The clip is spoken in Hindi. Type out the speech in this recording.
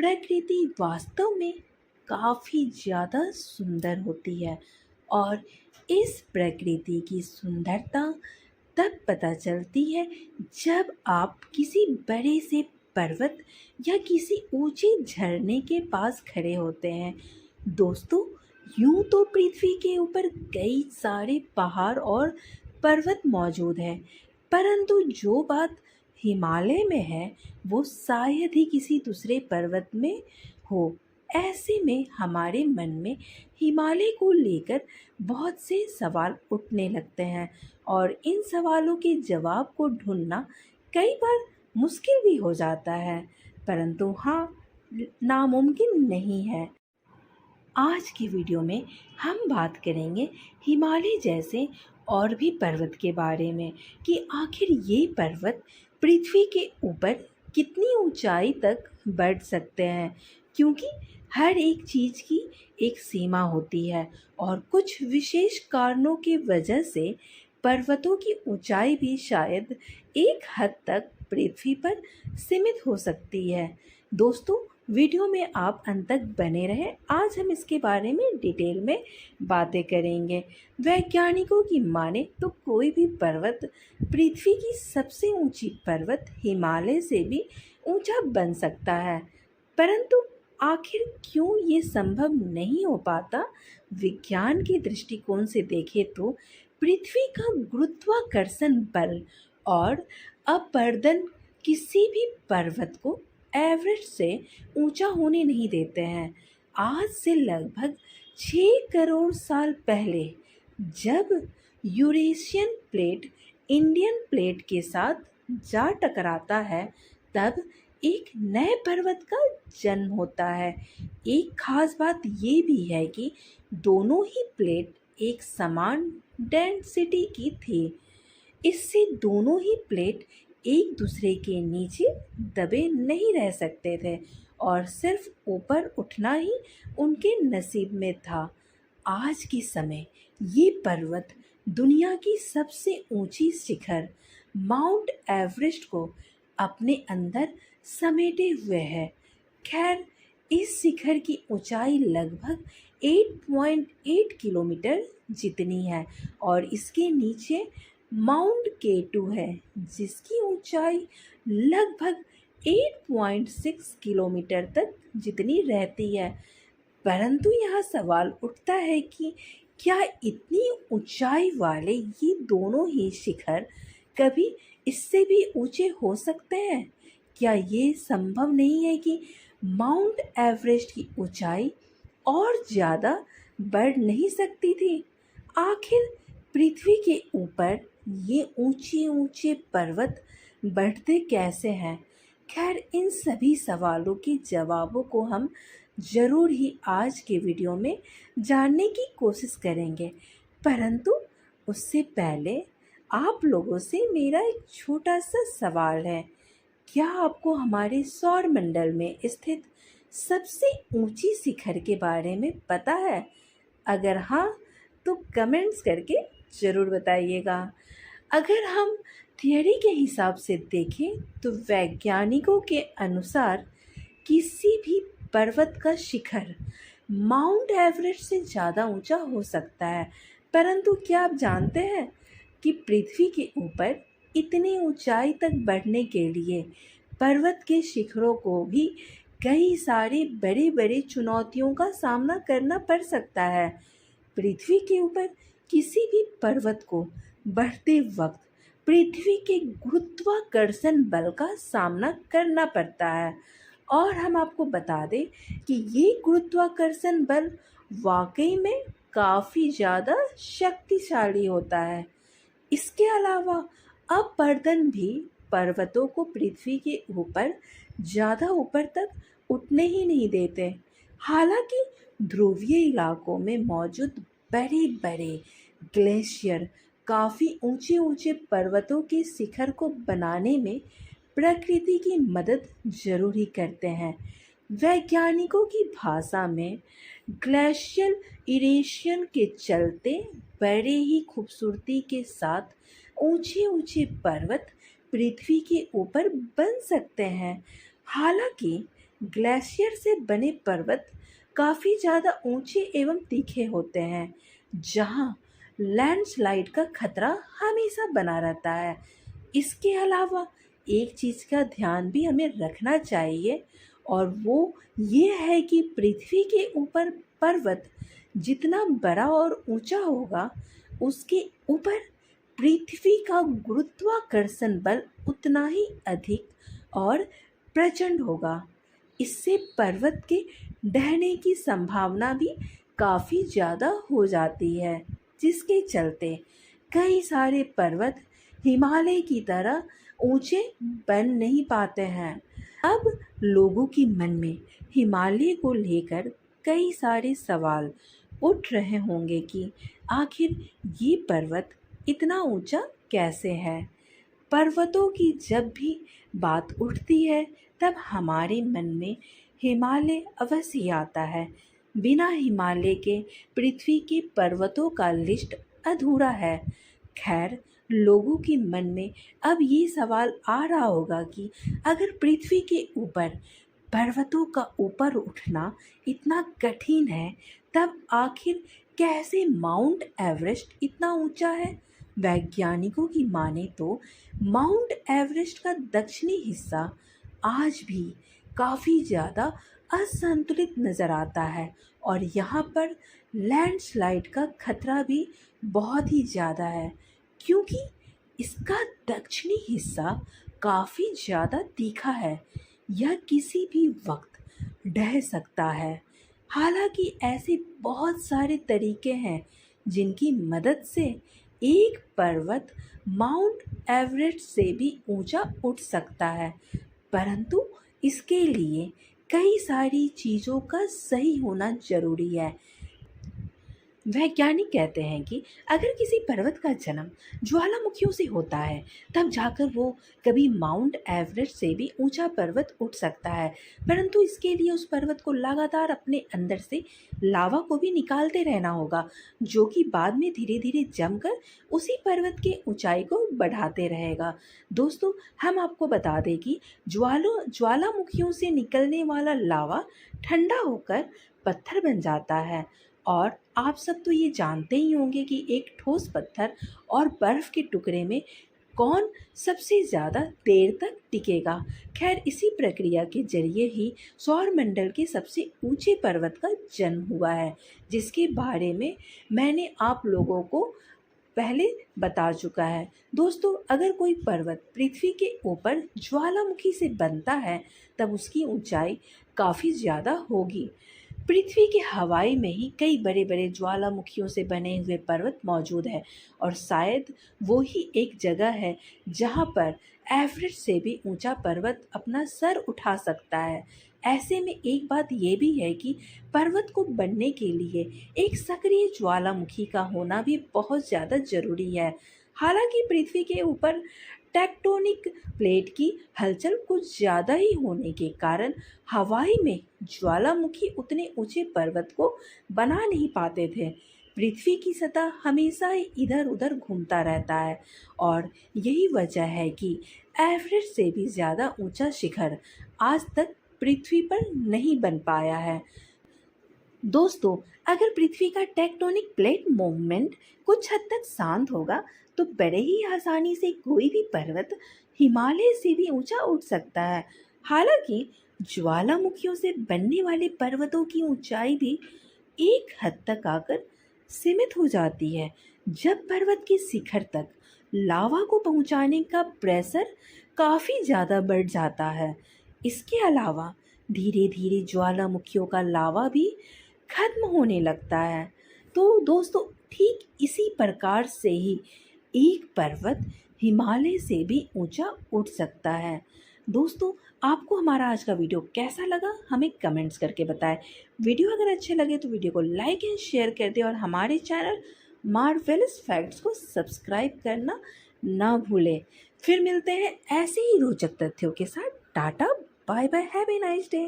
प्रकृति वास्तव में काफ़ी ज़्यादा सुंदर होती है और इस प्रकृति की सुंदरता तब पता चलती है जब आप किसी बड़े से पर्वत या किसी ऊंचे झरने के पास खड़े होते हैं। दोस्तों, यूं तो पृथ्वी के ऊपर कई सारे पहाड़ और पर्वत मौजूद हैं, परंतु जो बात हिमालय में है वो शायद ही किसी दूसरे पर्वत में हो। ऐसे में हमारे मन में हिमालय को लेकर बहुत से सवाल उठने लगते हैं और इन सवालों के जवाब को ढूंढना कई बार मुश्किल भी हो जाता है, परंतु हाँ, नामुमकिन नहीं है। आज की वीडियो में हम बात करेंगे हिमालय जैसे और भी पर्वत के बारे में कि आखिर ये पर्वत पृथ्वी के ऊपर कितनी ऊंचाई तक बढ़ सकते हैं, क्योंकि हर एक चीज़ की एक सीमा होती है और कुछ विशेष कारणों की वजह से पर्वतों की ऊंचाई भी शायद एक हद तक पृथ्वी पर सीमित हो सकती है। दोस्तों, वीडियो में आप अंत तक बने रहें। आज हम इसके बारे में डिटेल में बातें करेंगे। वैज्ञानिकों की माने तो कोई भी पर्वत पृथ्वी की सबसे ऊंची पर्वत हिमालय से भी ऊंचा बन सकता है, परंतु आखिर क्यों ये संभव नहीं हो पाता? विज्ञान के दृष्टिकोण से देखें तो पृथ्वी का गुरुत्वाकर्षण बल और अपरदन किसी भी पर्वत को एवरेज से ऊंचा होने नहीं देते हैं। आज से लगभग 6 करोड़ साल पहले जब यूरेशियन प्लेट इंडियन प्लेट के साथ जा टकराता है, तब एक नए पर्वत का जन्म होता है। एक खास बात ये भी है कि दोनों ही प्लेट एक समान डेंसिटी की थी। इससे दोनों ही प्लेट एक दूसरे के नीचे दबे नहीं रह सकते थे और सिर्फ ऊपर उठना ही उनके नसीब में था। आज के समय ये पर्वत दुनिया की सबसे ऊंची शिखर माउंट एवरेस्ट को अपने अंदर समेटे हुए है। खैर, इस शिखर की ऊंचाई लगभग 8.8 किलोमीटर जितनी है और इसके नीचे माउंट केटू है जिसकी ऊंचाई लगभग 8.6 किलोमीटर तक जितनी रहती है। परंतु यहाँ सवाल उठता है कि क्या इतनी ऊंचाई वाले ये दोनों ही शिखर कभी इससे भी ऊंचे हो सकते हैं? क्या ये संभव नहीं है कि माउंट एवरेस्ट की ऊंचाई और ज़्यादा बढ़ नहीं सकती थी? आखिर पृथ्वी के ऊपर ये ऊंचे ऊंचे पर्वत बढ़ते कैसे हैं? खैर, इन सभी सवालों के जवाबों को हम ज़रूर ही आज के वीडियो में जानने की कोशिश करेंगे, परंतु उससे पहले आप लोगों से मेरा एक छोटा सा सवाल है। क्या आपको हमारे सौर मंडल में स्थित सबसे ऊंची शिखर के बारे में पता है? अगर हाँ, तो कमेंट्स करके ज़रूर बताइएगा। अगर हम थियरी के हिसाब से देखें तो वैज्ञानिकों के अनुसार किसी भी पर्वत का शिखर माउंट एवरेस्ट से ज़्यादा ऊंचा हो सकता है, परंतु क्या आप जानते हैं कि पृथ्वी के ऊपर इतनी ऊंचाई तक बढ़ने के लिए पर्वत के शिखरों को भी कई सारी बड़ी बड़ी चुनौतियों का सामना करना पड़ सकता है। पृथ्वी के ऊपर किसी भी पर्वत को बढ़ते वक्त पृथ्वी के गुरुत्वाकर्षण बल का सामना करना पड़ता है और हम आपको बता दें कि ये गुरुत्वाकर्षण बल वाकई में काफ़ी ज़्यादा शक्तिशाली होता है। इसके अलावा अपरदन भी पर्वतों को पृथ्वी के ऊपर ज़्यादा ऊपर तक उठने ही नहीं देते। हालांकि ध्रुवीय इलाकों में मौजूद बड़े बड़े ग्लेशियर काफ़ी ऊंचे ऊंचे पर्वतों के शिखर को बनाने में प्रकृति की मदद जरूर ही करते हैं। वैज्ञानिकों की भाषा में ग्लेशियल इरेशन के चलते बड़े ही खूबसूरती के साथ ऊंचे ऊंचे पर्वत पृथ्वी के ऊपर बन सकते हैं। हालांकि ग्लेशियर से बने पर्वत काफ़ी ज़्यादा ऊंचे एवं तीखे होते हैं, जहाँ लैंडस्लाइड का खतरा हमेशा बना रहता है। इसके अलावा एक चीज़ का ध्यान भी हमें रखना चाहिए, और वो ये है कि पृथ्वी के ऊपर पर्वत जितना बड़ा और ऊंचा होगा, उसके ऊपर पृथ्वी का गुरुत्वाकर्षण बल उतना ही अधिक और प्रचंड होगा। इससे पर्वत के ढहने की संभावना भी काफ़ी ज़्यादा हो जाती है, जिसके चलते कई सारे पर्वत हिमालय की तरह ऊंचे बन नहीं पाते हैं। अब लोगों के मन में हिमालय को लेकर कई सारे सवाल उठ रहे होंगे कि आखिर ये पर्वत इतना ऊंचा कैसे है। पर्वतों की जब भी बात उठती है, तब हमारे मन में हिमालय अवश्य ही आता है। बिना हिमालय के पृथ्वी के पर्वतों का लिस्ट अधूरा है। खैर, लोगों के मन में अब ये सवाल आ रहा होगा कि अगर पृथ्वी के ऊपर पर्वतों का ऊपर उठना इतना कठिन है, तब आखिर कैसे माउंट एवरेस्ट इतना ऊंचा है। वैज्ञानिकों की माने तो माउंट एवरेस्ट का दक्षिणी हिस्सा आज भी काफ़ी ज़्यादा असंतुलित नज़र आता है, और यहाँ पर लैंडस्लाइड का खतरा भी बहुत ही ज़्यादा है, क्योंकि इसका दक्षिणी हिस्सा काफ़ी ज़्यादा तीखा है। यह किसी भी वक्त ढह सकता है। हालांकि ऐसे बहुत सारे तरीके हैं जिनकी मदद से एक पर्वत माउंट एवरेस्ट से भी ऊंचा उठ सकता है, परंतु इसके लिए कई सारी चीज़ों का सही होना ज़रूरी है। वैज्ञानिक कहते हैं कि अगर किसी पर्वत का जन्म ज्वालामुखियों से होता है, तब जाकर वो कभी माउंट एवरेस्ट से भी ऊंचा पर्वत उठ सकता है, परंतु इसके लिए उस पर्वत को लगातार अपने अंदर से लावा को भी निकालते रहना होगा, जो कि बाद में धीरे धीरे जमकर उसी पर्वत के ऊंचाई को बढ़ाते रहेगा। दोस्तों, हम आपको बता दें कि ज्वालामुखियों से निकलने वाला लावा ठंडा होकर पत्थर बन जाता है, और आप सब तो ये जानते ही होंगे कि एक ठोस पत्थर और बर्फ़ के टुकड़े में कौन सबसे ज़्यादा देर तक टिकेगा। खैर, इसी प्रक्रिया के जरिए ही सौरमंडल के सबसे ऊंचे पर्वत का जन्म हुआ है, जिसके बारे में मैंने आप लोगों को पहले बता चुका है। दोस्तों, अगर कोई पर्वत पृथ्वी के ऊपर ज्वालामुखी से बनता है, तब उसकी ऊंचाई काफ़ी ज़्यादा होगी। पृथ्वी के हवाई में ही कई बड़े बड़े ज्वालामुखियों से बने हुए पर्वत मौजूद है, और शायद वो ही एक जगह है जहाँ पर एवरेस्ट से भी ऊंचा पर्वत अपना सर उठा सकता है। ऐसे में एक बात ये भी है कि पर्वत को बनने के लिए एक सक्रिय ज्वालामुखी का होना भी बहुत ज़्यादा ज़रूरी है। हालांकि पृथ्वी के ऊपर टेक्टोनिक प्लेट की हलचल कुछ ज़्यादा ही होने के कारण हवाई में ज्वालामुखी उतने ऊंचे पर्वत को बना नहीं पाते थे। पृथ्वी की सतह हमेशा ही इधर उधर घूमता रहता है, और यही वजह है कि एवरेस्ट से भी ज़्यादा ऊंचा शिखर आज तक पृथ्वी पर नहीं बन पाया है। दोस्तों, अगर पृथ्वी का टेक्टोनिक प्लेट मूवमेंट कुछ हद तक शांत होगा, तो बड़े ही आसानी से कोई भी पर्वत हिमालय से भी ऊंचा उठ सकता है। हालांकि ज्वालामुखियों से बनने वाले पर्वतों की ऊंचाई भी एक हद तक आकर सीमित हो जाती है, जब पर्वत के शिखर तक लावा को पहुंचाने का प्रेशर काफ़ी ज़्यादा बढ़ जाता है। इसके अलावा धीरे धीरे ज्वालामुखियों का लावा भी खत्म होने लगता है। तो दोस्तों, ठीक इसी प्रकार से ही एक पर्वत हिमालय से भी ऊंचा उठ सकता है। दोस्तों, आपको हमारा आज का वीडियो कैसा लगा, हमें कमेंट्स करके बताएं। वीडियो अगर अच्छे लगे तो वीडियो को लाइक एंड शेयर कर दें, और हमारे चैनल मार्वेलस फैक्ट्स को सब्सक्राइब करना ना भूलें। फिर मिलते हैं ऐसे ही रोचक तथ्यों के साथ। Tata, bye bye, have a nice day.